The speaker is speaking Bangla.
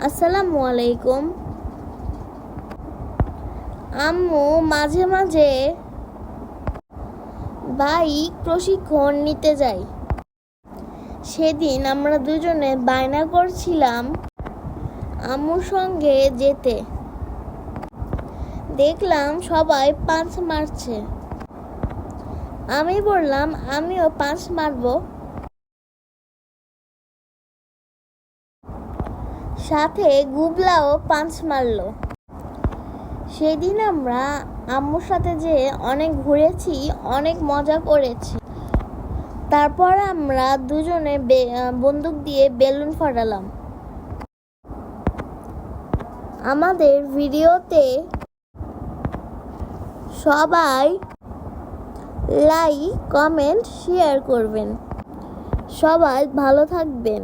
আসসালামু আলাইকুম। আম্মু মাঝে মাঝে বাইক প্রশিক্ষণ নিতে যায়। সেদিন আমরা দুজনে বায়না করছিলাম আম্মুর সঙ্গে যেতে। দেখলাম সবাই পাঁচ মারছে। আমি বললাম আমিও পাঁচ মারব। সাথে গুবলাও পাঁচ মারলো। সেদিন আমরা আম্মুর সাথে যে অনেক ঘুরেছি, অনেক মজা করেছি। তারপর আমরা দুজনে বন্দুক দিয়ে বেলুন ফাটালাম। আমাদের ভিডিওতে সবাই লাইক, কমেন্ট, শেয়ার করবেন। সবাই ভালো থাকবেন।